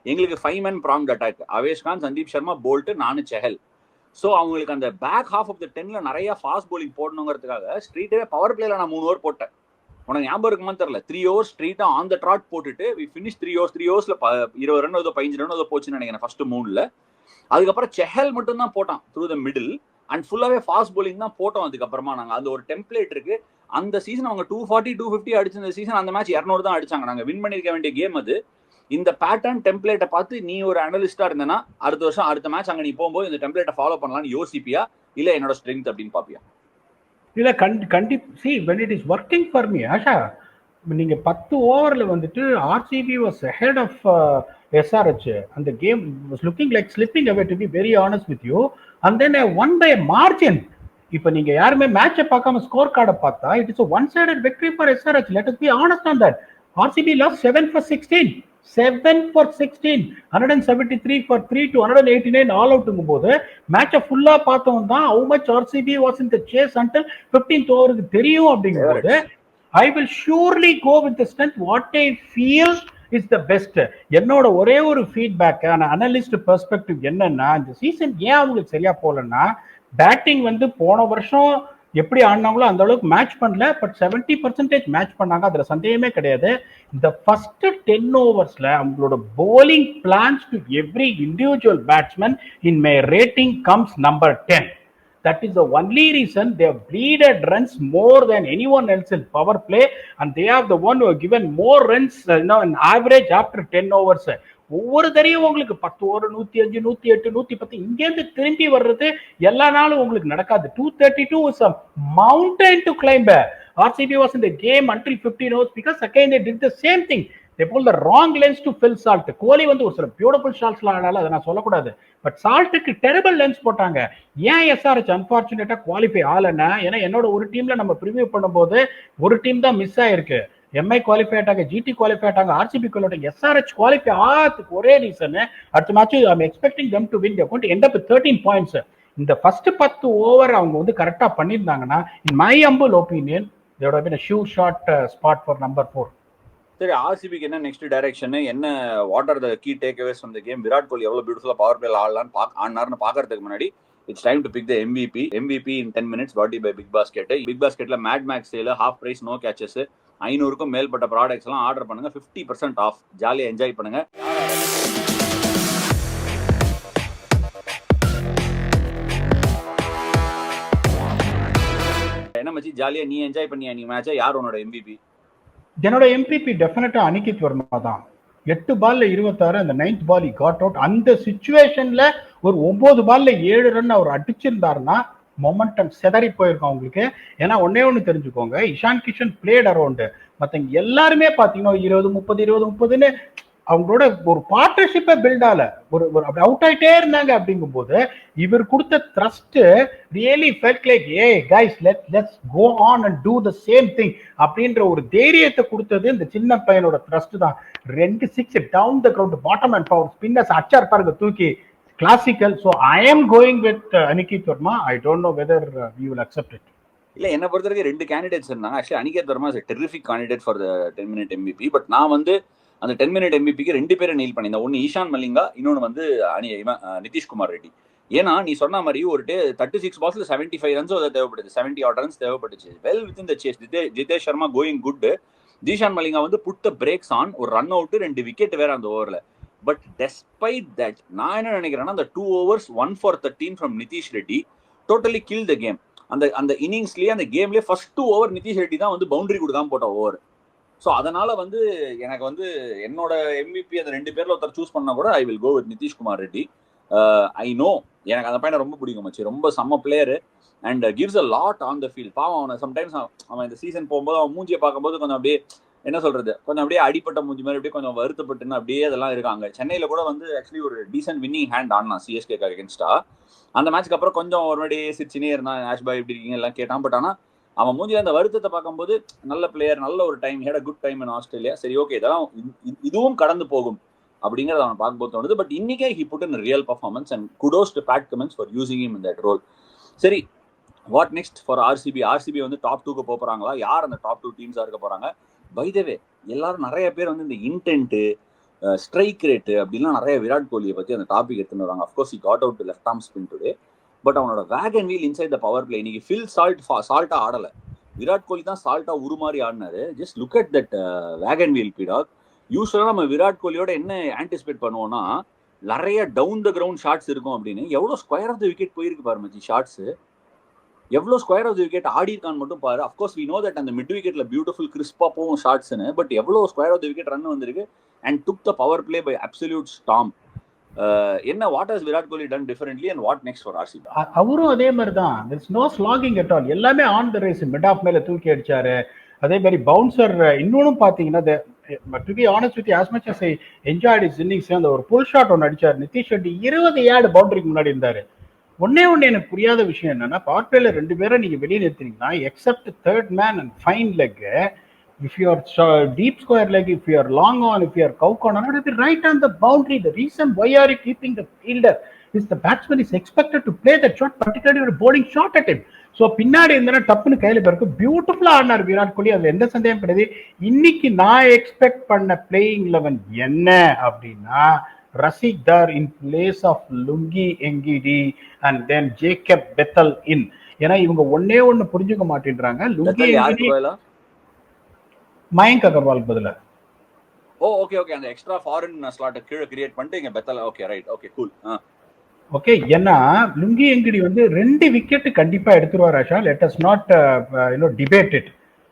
எங்களுக்கு 5 men pronged attack, Avesh Khan, Sandeep Sharma, Boult, நானு, செஹல். ஸோ அவங்களுக்கு அந்த பேக் ஹாஃப் ஆஃப் த 10ல நிறைய ஃபாஸ்ட் bowling போடணுங்கிறதுக்காக ஸ்ட்ரீட்டே பவர் பிளேல நான் 3 ஓவர் போட்டேன். உனக்கு ஞாபகம் இருக்குமான்னு தெரியல, 3 ஓவர்ஸ் ஸ்ட்ரீட்டா ஆன் த ட்ராட் போட்டுட்டு வி ஃபினிஷ் 3 ஓவர்ஸ்ல 20 ரன் 15 ரன் போச்சுன்னு நினைக்கிறேன் ஃபர்ஸ்ட் 3ல. அதுக்கப்புறம் செஹல் மட்டும் தான் போட்டான் த்ரூ த மிடில் அண்ட் ஃபுல்லாவே ஃபாஸ்ட் bowling தான் போட்டோம். அதுக்கப்புறமா நாங்க அந்த ஒரு டெம்ப்ளேட் இருக்கு. அந்த சீசன் அவங்க 240 250 அடிச்சிருந்த சீசன், அந்த மேட்ச் 200 தான் அடிச்சாங்க. நாங்க வின் பண்ணிருக்க வேண்டிய கேம் அது. இந்த பேட்டர்ன் டெம்ப்ளேட்டை பார்த்து நீ ஒரு அனலிஸ்டா இருந்தனா அடுத்த வருஷம் அடுத்த மேட்ச் அங்க நீ போகும்போது இந்த டெம்ப்ளேட்டை ஃபாலோ பண்ணலாம்னு யோசிப்பியா, இல்ல என்னோட ஸ்ட்ரென்த் அப்படின்னு பாப்பியா? இல்ல see when it is working for me Asha, நீங்க 10 ஓவர்ல வந்துட்டு RCB was ahead of SRH and the game was looking like slipping away, to be very honest with you, and then I won by a margin. இப்ப நீங்க யாருமே மேட்சை பார்க்காம ஸ்கோர் கார்டை பார்த்தா it is a one-sided victory for SRH. Let us be honest on that. RCB lost 7 for 16, 173 for 3 to 189 all out போது மேட்சை ஃபுல்லா பார்த்தோம் தான் how much RCB was in the chase until 15th ஓவருக்கு தெரியும். அப்படிங்கும்போது I will surely go with the strength what I feel is the best. என்னோட ஒரே ஒரு ஃபீட்பேக் அனலிஸ்ட் பெர்ஸ்பெக்டிவ் என்னன்னா, இந்த சீசன் ஏன் அவங்களுக்கு சரியா போலன்னா, பேட்டிங் வந்து போன வருஷம் எப்படி ஆடினாங்களோ அந்த அளவுக்கு மேட்ச் பண்ணல, பட் 70% மேட்ச் பண்ணாங்க, அதுல சந்தேகமே கிடையாது. இந்த ஃபர்ஸ்ட் 10 ஓவர்ஸ்ல அவங்களோட bowling plans to every individual batsman in my rating comes number 10. That is the only reason they have bleeded runs more than anyone else in power play, and they are the one who have given more runs, in average after 10 overs. ஒவ்வொரு தரையும் உங்களுக்கு 10 ஓவர் 105 108 110 இங்கேருந்து திரும்பி வர்றது எல்லா நாளும் உங்களுக்கு நடக்காது. 232 is a mountain to climb. RCB was in the game until 15 overs because again they did the same thing. They pulled the wrong lens to fill Salt. கோலி வந்து ஒரு சில பியூட்டிஃபுல் ஷாட்ஸ்லாம் ஆனாலும் அதை நான் சொல்லக்கூடாது, பட் சால்ட்டுக்கு டெரிபிள் லென்ஸ் போட்டாங்க. ஏன் எஸ்ஆர்ஹெச் அன்பார்ச்சுனேட்டா குவாலிஃபை ஆகலன்னா, ஏன்னா என்னோட ஒரு டீம்ல நம்ம ப்ரிவியூ பண்ணும்போது ஒரு டீம் தான் மிஸ் ஆயிருக்கு. எம்ஐ குவாலிஃபை ஆட்டாங்க, ஜிடி குவாலிஃபை ஆட்டாங்க, ஆர்சிபி குவாலிஃபை, எஸ்ஆர்ஹெச் குவாலிஃபை ஆகிறதுக்கு ஒரே ரீசன் அடுத்த match I am expecting them to win. They are going to end up with 13 points. இந்த ஃபர்ஸ்ட் 10 ஓவர் அவங்க வந்து கரெக்டா பண்ணியிருந்தாங்கன்னா, in my humble opinion they would have been a sure shot spot for number 4. சரி, ஆர்சிபிக்கு என்ன நெக்ஸ்ட் டைரக்ஷன், என்ன what are the key takeaways from the game? Virat Kohli எவ்வளவு பியூட்டிஃபுல்லா பவர் பிளேல ஆடினார்னு பாக்குறதுக்கு முன்னாடி it's time to pick the MVP in 10 minutes brought by big basket. Big பாஸ்கெட்ல mad max sale, half price, no catches, 500க்கும் மேல்பட்ட ப்ராடக்ட்ஸ் எல்லாம் ஆர்டர் பண்ணுங்க, 50% ஆஃப். ஜாலியா என்ஜாய் பண்ணுங்க. என்ன மச்சி, ஜாலியா நீ என்ஜாய் பண்ணியா நீ மேட்சை? யார் உன்னோட MVP? என்னோட MVP டெஃபினட்டா அனிகித் வர்மா தான். 8 பால்ல 26, அந்த 9th பால் காட் அவுட். அந்த சிச்சுவேஷன்ல ஒரு 9 பால்ல 7 ரன் அவர் அடிச்சிருந்தாருன்னா மொமெண்டம் செதறி போயிருக்கும் அவங்களுக்கு. ஏன்னா ஒன்னு தெரிஞ்சுக்கோங்க, இஷான் கிஷன் பிளேட் அரௌண்ட், மற்றவங்க எல்லாருமே பார்த்தீங்கன்னா 20-30 அவங்களோட ஒரு பார்ட்னர்ஷிப்பை பில்ட் ஆகல, ஒரு அப்படி அவுட் ஆயிட்டே இருந்தாங்க. அப்படிங்கும்போது இவர் கொடுத்த thrust really felt like, hey guys let's go on and do the same thing அப்படின்ற ஒரு தைரியத்தை கொடுத்தது இந்த சின்ன பையனோட த்ரஸ்ட் தான். 2 6 down the ground, bottom and power spinners அச்சார் பாருங்க தூக்கி, classical. So I am going with Aniket Verma. I don't know whether you will accept it. இல்ல, என்ன பொறுத்த வரைக்கும் 2 கேண்டிடேட்ஸ் இருந்தாங்க. Actually Aniket Verma is a terrific candidate for the 10-minute MVP. But நான் வந்து அந்த 10-minute MVPக்கு 2 பேரை நீல் பண்ணியிருந்தேன். ஒன்னு ஈஷான் மலிங்கா, இன்னொன்னு வந்து நிதிஷ்குமார் ரெட்டி. ஏன்னா நீ சொன்ன மாதிரி ஒரு 36 பால்ஸ்ல 75 ரன்ஸ் தேவைப்படுது, 70 odd runs தேவைப்பட்டுச்சு. Well within the chase. Jitesh Sharma going good. Zeeshan Malinga வந்து புட் த பிரேக்ஸ் ஆன், ஒரு ரன் அவுட், 2 விக்கெட் வேற அந்த ஓவர்ல. பட் டெஸ்பைட் தட் நான் என்ன நினைக்கிறேன்னா, அந்த 2 overs 1 for 13 from Nitish Reddy totally kill the game. அந்த இன்னிங்ஸ்லயே அந்த கேம்லயே ஃபர்ஸ்ட் 2 over நிதிஷ் ரெட்டி தான் வந்து பவுண்டரி கொடுக்காம போட்ட ஓவர். ஸோ அதனால வந்து எனக்கு வந்து என்னோட MVP அந்த 2 பேர்ல ஒருத்தர் சூஸ் பண்ணா கூட I will go with Nitish Kumar Reddy. I know எனக்கு அந்த பையனை ரொம்ப பிடிக்கும் மச்சி, ரொம்ப செம்ம player and gives a lot on the field. பாவம் அவனை சம்டைம்ஸ் அவன் இந்த சீசன் போகும்போது அவன் மூஞ்சியை பார்க்கும்போது கொஞ்சம் அப்படியே என்ன சொல்றது, கொஞ்சம் அப்படியே அடிப்பட்ட மூஞ்சி மாதிரி அப்படியே கொஞ்சம் வருத்தப்பட்டுன்னு அப்படியே அதெல்லாம் இருக்காங்க. சென்னையில கூட வந்து ஆக்சுவலி ஒரு டீசென்ட் வின்னிங் ஹேண்ட் ஆனா சிஎஸ்கே அகேன்ஸ்டா. அந்த மேட்ச்க்கு அப்புறம் கொஞ்சம் ஒரு மாதிரி சிரிச்சினே இருந்தான், ஆஷ் பாய் எப்படி இருக்கீங்க எல்லாம் கேட்டான். பட் ஆனால் அவன் மூஞ்சில அந்த வருத்தத்தை பார்க்கும்போது நல்ல பிளேயர், நல்ல ஒரு time, had a good time in Australia. சரி ஓகே, இதெல்லாம் இதுவும் கடந்து போகும் அப்படிங்கறத அவன் பார்க்கும்போது தோணுது. பட் இன்னைக்கே he put in real performance and kudos to Pat Cummins for using him in that role. சரி, what next for RCB? RCB வந்து டாப் 2க்கு போறாங்களா? யார் அந்த டாப் 2 டீம்ஸா இருக்க போறாங்க? பை த வே, எல்லாரும் நிறைய பேர் வந்து இந்த இன்டென்ட், ஸ்ட்ரைக் ரேட்டு அப்படிலாம் நிறைய விராட் கோலியை பத்தி அந்த டாபிக் எடுத்துன்னு வராங்க. Of course he got out left arm spin today. But அவனோட wagon wheel inside the power play இன்னைக்கு ஃபில் சால்ட்டா ஆடல. விராட் கோலி தான் சால்ட்டா உருமாறி ஆடினாரு. Just look at that wagon wheel பீடாக். யூஸ்வலா நம்ம விராட் கோலியோட என்ன ஆன்டிசிபேட் பண்ணுவோம்னா, நிறைய டவுன் த கிரவுண்ட் ஷாட்ஸ் இருக்கும் அப்படின்னு. எவ்வளவு ஸ்கொயர் ஆஃப் த விக்கெட் போயிருக்கு பாரு மச்சி ஷாட்ஸ், எவ்வளவு ஸ்கொயர் ஆஃப் த விக்கெட் ஆடி இருக்கான்னு மட்டும் பாரு. அஃப்கோர்ஸ் வி நோ தட் அந்த மிட் விக்கெட்ல பியூட்டிஃபுல் கிறிஸ்பா போகும் ஷாட்ஸ்னு, பட் எவ்வளவு square of the wicket run வந்திருக்கு and took the power play by absolute storm. என்ன what has Virat Kohli done differently and what next for RCB? அவரும் அதே மாதிரி தான், there is no slogging at all, எல்லாமே on the race, mid off மேல தூக்கி அடிச்சாரு. அதே மாதிரி பவுன்சர் இன்னொன்னும் பாத்தீங்கன்னா, to be honest with you, as much as I enjoyed his innings, அந்த ஒரு புல் ஷாட் ஒன்று அடிச்சார் நிதிஷ் ரெட்டி, 20 yard பவுண்டரிக்கு முன்னாடி இருந்தாரு. ஒன்னே எனக்கு புரியாத விஷயம் என்னன்னா, பவர் பிளேல 2 பேரை நீங்க வெளியே நிறுத்தினீங்கன்னா, except third man and fine leg, if you are deep square leg, if you are long on, if you are cow corner, it will be right on the boundary. The reason why are you keeping the fielder is the batsman is expected to play that shot, particularly with a bowling shot at him. So பின்னாடி இருந்தா டப்புன்னு கையில பிறகு பியூட்டிஃபுல்லா ஆடினார் விராட் கோலி, அதுல எந்த சந்தேகம் கிடையாது. இன்னைக்கு நான் எக்ஸ்பெக்ட் பண்ண பிளேயிங் 11 என்ன அப்படின்னா, ரசிக் தார் in place of Lungi Ngidi and then Jacob Bethell in. ஏன்னா இவங்க ஒண்ணு புரிஞ்சுக்க மாட்டேன்றாங்க. லுங்கி எங்கிடி மயங்க் அகர்வாலுக்கு பதிலா. ஓகே அந்த எக்ஸ்ட்ரா ஃபாரின் ஸ்லாட் கீழே கிரியேட் பண்ணிட்டு இங்க Bethell. Okay right, okay cool. Okay, ஏன்னா லுங்கி எங்கடி வந்து 2 விக்கெட் கண்டிப்பா எடுத்துருவார் ஆஷா. Let us not debate it.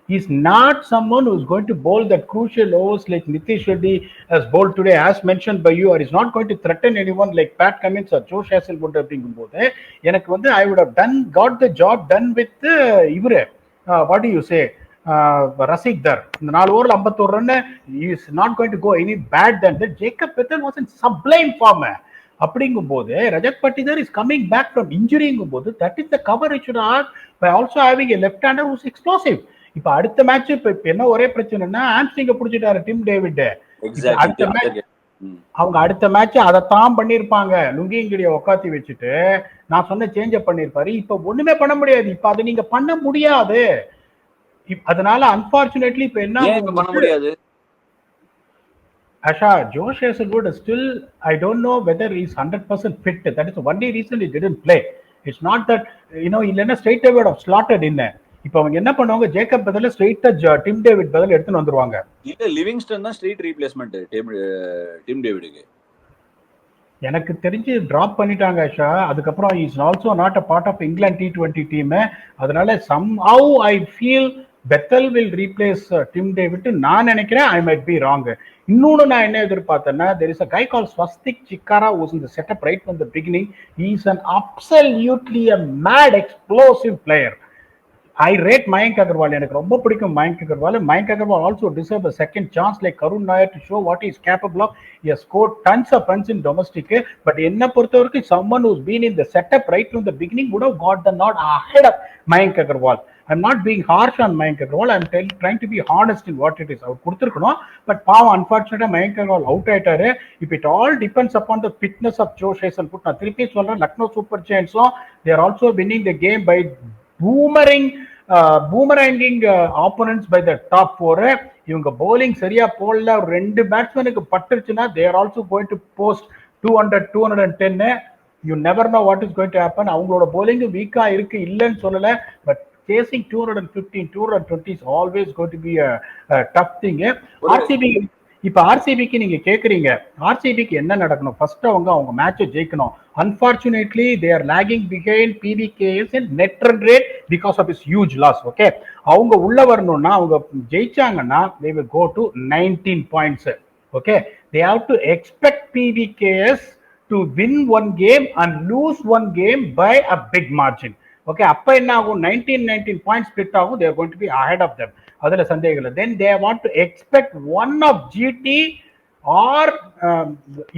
He's not someone who's going to bowl that crucial overs like Nitish Reddy has bowled today, as mentioned by you, or is not going to threaten anyone like Pat Cummins or Josh Hazlewood அப்படிங்கும்போது எனக்கு வந்து I would have got the job done with இவரு what do you say, Rasik தர். இந்த 4 ஓவர்ல 51 ரன், is not going to go any bad than that. Jacob Bethell was in sublime form. அப்படிங்கும்போது Rajat Patidar is coming back from இன்ஜுரிங்கும் போது that is the cover it should have by also having a left hander who's explosive. இப்ப அடுத்த மேட்ச் இப்ப என்ன ஒரே பிரச்சனைனா ஹாம்ஸ்ட்ரிங்க புடிச்சிட்டாரு டிம் டேவிட். அடுத்த மேட்ச் அவங்க அடுத்த மேட்ச் அதைத்தான் பண்ணிருப்பாங்க, லுங்கிங்கிடிய உக்காத்தி வச்சுட்டு நான் சொன்ன சேஞ்ச் பண்ணிருப்பாரு. இப்ப ஒண்ணுமே பண்ண முடியாது. இப்ப அதை நீங்க பண்ண முடியாது. அதனால அன்பார்ச்சுனேட்லி இப்ப என்ன பண்ண முடியாது Asha, Josh Hazlewood is still, I don't know whether he's 100% fit. That is the only reason he didn't play. It's not that, இல்லைன்னா ஸ்ட்ரெயிட் அவே ஆஃப் ஸ்லாட்டட் இல்ல. இப்போ அவங்க என்ன பண்ணுவாங்க, ஜேக்கப் பதில ஸ்ட்ரெயிட்டா டிம் டேவிட் பதில எடுத்துட்டு வந்துருவாங்க. இல்ல லிவிங்ஸ்டன் தான் ஸ்ட்ரெயிட் ரீப்ளேஸ்மென்ட் டிம் டேவிடுக்கு. எனக்கு தெரிஞ்சு டிராப் பண்ணிட்டாங்க ஆஷா. அதுக்கப்புறம் is also not a part of England T20 team. அதனால somehow I feel Bethell will replace Tim David நான் நினைக்கிறேன். I might be wrong. இன்னொன்னு நான் என்ன எதிர்பார்த்தேன்னா, there is a guy called Swastik Chikara who was in the setup right from the beginning. He is an absolutely a mad explosive player. I rate Mayank Agarwal. எனக்கு ரொம்ப பிடிக்கும் Mayank Agarwal. Mayank Agarwal also deserve a second chance like Karun Nair to show what he is capable of. He has scored tons of runs in domestic. But என்ன பொறுத்தவரைக்கும் someone who's been in the setup right from the beginning would have got the nod ahead of Mayank Agarwal. I'm not being harsh on Mayank Agarwal. I'm trying to be honest in what it is. அவர் கொடுத்துருக்கணும். பட் பாவம் அன்பார்ச்சுனேட்டா Mayank Agarwal அவுட் ஆயிட்டாரு. இப்போ it all depends upon the fitness of Josh Hazlewood. நான் திருப்பி சொல்றேன், லக்னோ சூப்பர் ஜெயண்ட்ஸும் they are also winning the game by boomeranging opponents by the top 4. இவங்க bowling சரியா போடல, 2 பேட்ஸ்மேனுக்கு பட்டுருச்சுன்னா they are also going to post 200 210. You never know what is going to happen. அவங்களோட bowling வீக்கா இருக்கு இல்லைன்னு சொல்லல, but chasing 215 220 is always going to be a tough thing. RCB இப்ப ஆர்சிபிக்கு நீங்க கேக்குறீங்க, ஆர்சிபிக்கு என்ன நடக்கணும்? ஃபர்ஸ்ட் அவங்க மேட்சை ஜெயிக்கணும். Unfortunately they are lagging behind PBKS in net run rate because of his huge loss. Okay, அவங்க உள்ள வரணும்னா, அவங்க ஜெயிச்சாங்கன்னா they will go to 19 points. Okay, they have to expect PBKS to win one game and lose one game by a big margin. Okay, அப்ப என்ன ஆகும்? 19 points split ஆகும். they are going to be ahead of them. அதுல சந்தேகம் இல்லை. then they want to expect one of GT or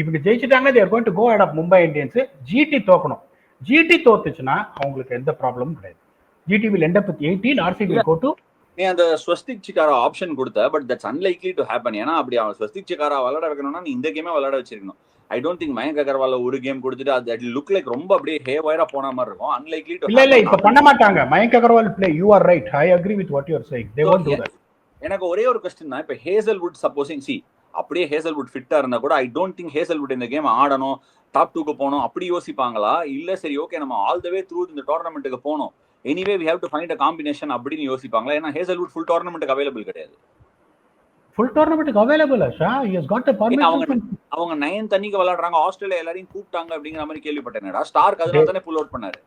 இவங்க ஜெயிச்சிட்டாங்கன்னா they are going to go ahead of Mumbai Indians. GT தோக்கணும். GT தோத்துச்சுன்னா அவங்களுக்கு எந்த ப்ராப்ளமும் கிடையாது. GT will end up with 18. RCB will go to நீ அந்த ஸ்வஸ்திக் சிக்காரா ஆப்ஷன் கொடுத்த, but that's unlikely to happen. ஏன்னா அப்படி அவன் ஸ்வஸ்திக் சிக்காரா விளையாட வைக்கணும்னா நீ இந்த கேமே விளையாட வச்சிருக்கணும். I don't think Mayank Agarwal ஒரு கேம் கொடுத்துட்டு அது லுக் லைக் ரொம்ப அப்படியே ஹேவயரா போன மாதிரி இருக்கும். அன்லைக்லி டு இல்ல இப்ப பண்ண மாட்டாங்க. Mayank Agarwal play, you are right. I agree with what you are saying. they won't do that. எனக்கு ஒரே ஒரு क्वेश्चन தான். இப்ப ஹேசல்வுட் சப்போசிங் அப்படியே ஹேசல்வுட் ஃபிட்டா இருந்தா கூட ஐ டோன்ட் திங்க் ஹேசல்வுட் இந்த கேம் ஆடணும், டாப் 2க்கு போகணும் அப்படி யோசிப்பாங்களா? இல்ல சரி ஓகே நம்ம ஆல் த வே த்ரூ இந்த டோர்னமெண்ட்டுக்கு போகணும், anyway we have to find a combination அப்படின்னு யோசிப்பாங்களா? ஏன்னா ஹேசல்வுட் ஃபுல் டோர்னமெண்ட்டுக்கு அவைலபிள் கிடையாது. ஃபுல் டோர்னமெண்ட்டுக்கு அவைலபிள் ஆஷா. he has got a permission. அவங்க 9th அன்னைக்கு விளையாடுறாங்க, ஆஸ்திரேலியா எல்லாரையும் கூப்பிட்டாங்க அப்படிங்கிற மாதிரி கேள்விப்பட்டேனடா. ஸ்டார்க் அதனால தானே புல் அவுட் பண்ணாரு.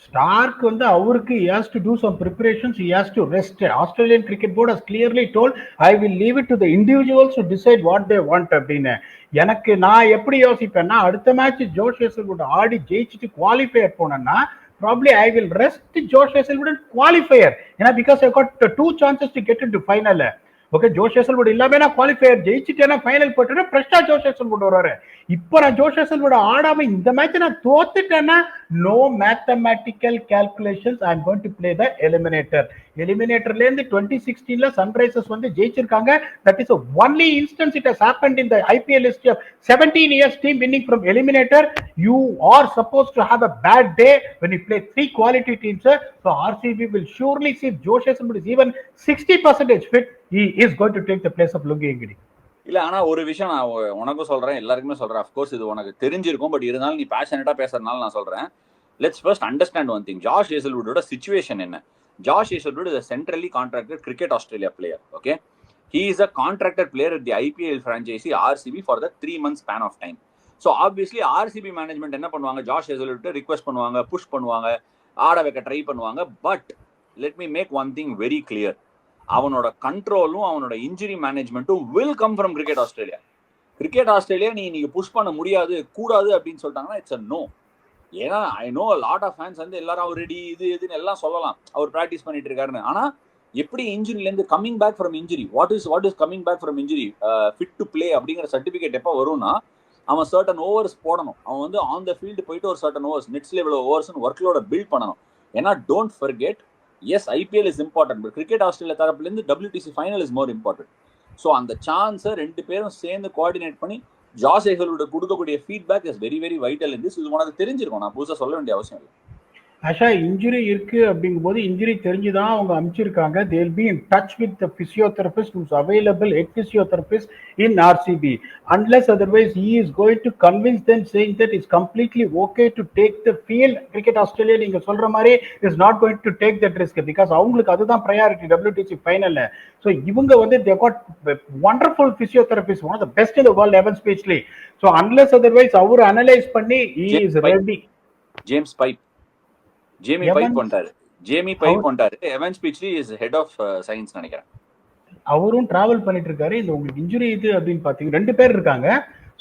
ஸ்டார்க் வந்து அவருக்கு he has to do some preparations, he has to rest. Australian Cricket Board has clearly told I will leave it to the individuals to decide what they want அப்படின்னு. எனக்கு நான் எப்படி யோசிப்பேன்னா, அடுத்த மேட்ச் ஜோஷ் ஹேசல்வுட் ஆடி ஜெயிச்சுட்டு குவாலிஃபையர் போனேன்னா probably I will rest Josh Hazlewood and qualifier. Because I got 2 chances to get into final. Okay, Josh Hazlewood இல்லாம நான் குவாலிஃபையர் ஜெயிச்சுட்டேன்னா ஃபைனல் போயிட்டு ஃப்ரெஷ்ஷா ஜோஷ் ஹேசல்வுட் வராரு. இப்போ நான் ஜோஷ் ஹேசல்வுட் ஆடாம இந்த மேட்ச் நான் தோத்துட்டேன்னா no mathematical calculations, I am going to play the eliminator. எலிமினேட்டர்ல இருந்து 2016ல சன்ரைசர்ஸ் வந்து ஜெயிச்சிருக்காங்க. That is only instance it has happened in the IPL history of 17 years team winning from eliminator. You are supposed to have a bad day when you play 3 quality teams. So RCB will surely see if Josh Hazlewood is even 60% fit, he is going to take the place of Lungi Engidi. இல்ல ஆனா ஒரு விஷயம் நான் உனக்கும் சொல்றேன், எல்லாருக்குமே சொல்றேன். அஃப்கோர்ஸ் இது உனக்கு தெரிஞ்சிருக்கும், பட் இருந்தாலும் நீ பேஷனேட்டா பேசுறதுனால நான் சொல்றேன். Let's first understand one thing. Josh ஹேசல்வுட்டோட சிச்சுவேஷன் என்ன? Josh Hazlewood is a centrally contracted cricket Australia player. Okay, he is a contracted player at the IPL franchisee RCB for the 3 month span of time. So obviously RCB management என்ன பண்ணுவாங்க, ஜாஷ் ஹேசல்வுட் ரிக்வெஸ்ட் பண்ணுவாங்க, புஷ் பண்ணுவாங்க, ஆட வைக்க ட்ரை பண்ணுவாங்க. But let me make one thing very clear, அவனோட கண்ட்ரோலும் அவனோட இன்ஜுரி மேனேஜ்மெண்ட்டும் will come from cricket Australia. Cricket Australia நீங்க புஷ் பண்ண முடியாது, கூடாது அப்படின்னு சொல்லிட்டாங்கன்னா இட்ஸ் அ நோ. ஏன்னா I know lot of fans வந்து எல்லாரும் அவர் ரெடி இதுன்னு எல்லாம் சொல்லலாம், அவர் ப்ராக்டிஸ் பண்ணிட்டு இருக்காருன்னு. ஆனா எப்படி இன்ஜுரியிலேருந்து coming back from injury, what is coming back from injury, fit to play அப்படிங்கிற சர்டிஃபிகேட் எப்போ வரும்னா அவன் சர்டன் ஓவர்ஸ் போடணும். அவன் வந்து ஆன் த ஃபீல்டு போயிட்டு ஒரு சர்டன் ஓவர்ஸ், நெட்ஸ்ல இவ்வளோ ஓவர்ஸ்னு ஒர்க்லோட பில்ட் பண்ணணும். ஏன்னா don't forget, as IPL is important, but cricket Australia தரப்புலேருந்து WTC final is more important. So அந்த சான்ஸை 2 பேரும் சேர்ந்து கோஆர்டினேட் பண்ணி ஜாஸ் ஹேசல்வுட் கொடுக்கக்கூடிய feedback is very very vital in this. இது உனக்கு தெரிஞ்சிருக்கும், நான் புதுசாக சொல்ல வேண்டிய அவசியம் இல்லை. ஆஷா, இன்ஜுரி இருக்கு அப்படிங்கும்போது இன்ஜுரி தெரிஞ்சுதான் அவங்க அனுப்பிச்சிருக்காங்க. they will be in touch with the physiotherapist who's available, head physiotherapist in RCB, unless otherwise he is going to convince them saying that it's completely okay to take the field. Cricket Australia நீங்க சொல்ற மாதிரி is not going to take that risk because அவங்களுக்கு அதுதான் priority WTC ஃபைனல்ல. so இவங்க வந்து they got wonderful physiotherapists, one of the best in the world, Evans Paisley. so unless otherwise அவர் அனலைஸ் பண்ணி he is ready. ஜேமி பைப் பண்றாரு. எவன்ஸ் பிச்லி இஸ் ஹெட் ஆஃப் சயின்ஸ் நினைக்கிறேன். அவரும் டிராவல் பண்ணிட்டு இருக்காரு. இந்த உங்களுக்கு இன்ஜுரி இது அப்படின்னு பாத்தீங்க 2 பேர் இருக்காங்க.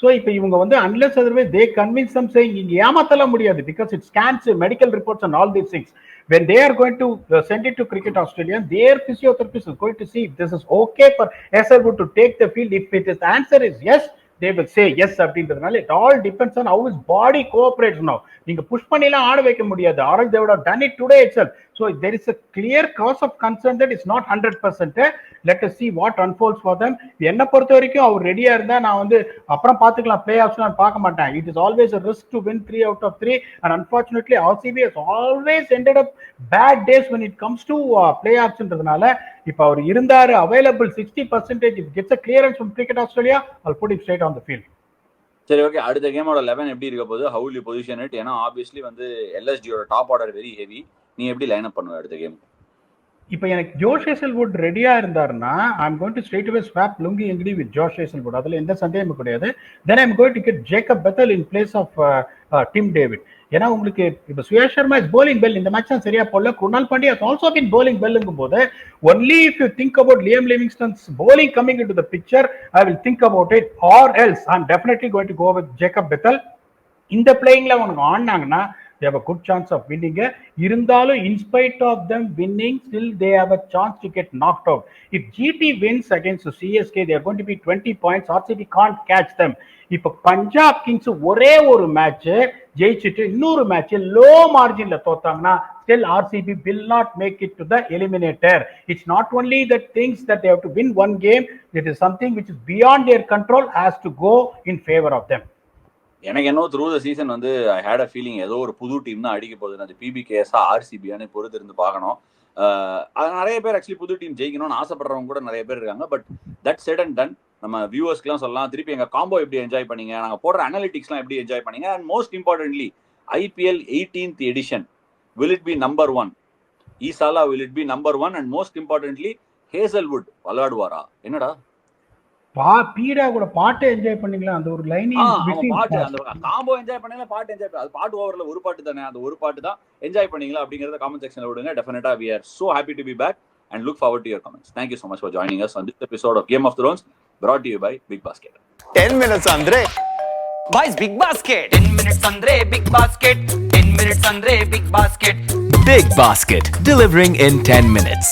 சோ இப்போ இவங்க வந்து அன்லெஸ் அதர்வைஸ் தே கன்வின்ஸ் them saying இங்க ஏமாத்தலாம் முடியாது because it scans medical reports and all these things. when they are going to send it to Cricket Australia, their physiotherapist is going to see if this is okay for Hazlewood to take the field. if it is the answer is yes, they will say yes அப்படின்றதுனால it all depends on how his body cooperates now. நீங்க புஷ் பண்ணிலாம் ஆட வைக்க முடியாது, or they would have done it today itself. so there is a clear cause of concern that is not 100%. let us see what unfolds for them. என்ன பொறுத்த வரைக்கும் அவர் ரெடியா இருந்தா நான் வந்து அப்புறம் பாத்துக்கலாம், பிளே ஆஃப்ஸ் நான் பார்க்க மாட்டேன். it is always a risk to win 3 out of 3 and unfortunately RCB has always ended up bad days when it comes to play offsன்றதுனால இப்ப அவர் இருந்தாரு available 60%, if gets a clearance from Cricket Australia, I'll put him straight on the field. சரி, ஓகே. அடுத்த கேமோட 11 எப்படி இருக்க போகுது, how will you position it? ஏன்னா ஆப்வியஸ்லி வந்து LSGயோட டாப் ஆர்டர் வெரி ஹெவி. நீ எப்படி லைன் அப் பண்ணுவ அடுத்த கேம்? இப்போ எனக்கு ஜோஷ் ஹேசல்வுட் ரெடியா இருந்தாருன்னா I'm going to straight away swap lungi எங்கடி with ஜோஷ் ஹேசல்வுட். அதுல எந்த சந்தேகமும் கிடையாது. then I'm going to get Jacob Bethel in place of Tim David. ஏன்னா உங்களுக்கு இப்போ Suyash Sharma is bowling well, இந்த மேட்ச் தான் சரியா போடல. Krunal Pandya has also been bowling well போது only if you think about Liam Livingstone's bowling coming into the picture, I will think about it, or else I'm definitely going to go with Jacob Bethel. இந்த பிளேயிங்ல உனக்கு ஆடினாங்கன்னா they have a good chance of winning. இருந்தாலும் in spite of them winning, still they have a chance to get knocked out. if GT wins against the CSK, they are going to be 20 points. RCB can't catch them. இப்ப பஞ்சாப் கிங்ஸ் ஒரே ஒரு மேட்ச் ஜெயிச்சுட்டு இன்னொரு மேட்ச் லோ மார்ஜின்ல தோத்தாங்கன்னா still RCB will not make it to the eliminator. it's not only that things that they have to win one game, it is something which is beyond their control, has to go in favor of them. எனக்கு என்ன த்ரூ த சீசன் வந்து ஐ ஹேட் அ ஃபீலிங் ஏதோ ஒரு புது டீம் தான் அடிக்க போகுது. அது PBKSஆ RCBயானு பொறுத்து இருந்து பார்க்கணும். அது நிறைய பேர் ஆக்சுவலி புது டீம் ஜெயிக்கணும்னு ஆசைப்படுறவங்க கூட நிறைய பேர் இருக்காங்க. But that set and ton. நம்ம வியூவர்ஸ்க்குலாம் சொல்லலாம், திருப்பி எங்கள் காம்போ எப்படி என்ஜாய் பண்ணீங்க, நாங்கள் போடுற அனாலிட்டிக்ஸ்லாம் எப்படி என்ஜாய் பண்ணீங்க, and most importantly IPL 18th edition will it be number 1? ஈசாலா will it be number 1? and most importantly Hazlewood விளையாடுவாரா? என்னடா பீடா கூட பாட்டு என்ஜாய் பண்ணீங்களா? அந்த ஒரு லைன் பாட்டு, அந்த காம்போ என்ஜாய் பண்ணீங்களா, பாட்டு என்ஜாய் பண்ண, அது பாட்டு ஓவர்ல ஒரு பாட்டு தானே, அந்த ஒரு பாட்டு தான் என்ஜாய் பண்ணீங்களா அப்படிங்கறத கமெண்ட் செக்ஷன்ல விடுங்க. டெஃபினட்டா we are so happy to be back and look forward to your comments. Thank you so much for joining us on this episode of Game of Thrones, brought to you by Big Basket. 10 minutes andre Boys, Big Basket. 10 minutes andre Big Basket. 10 minutes andre Big Basket. Big Basket, delivering in 10 minutes.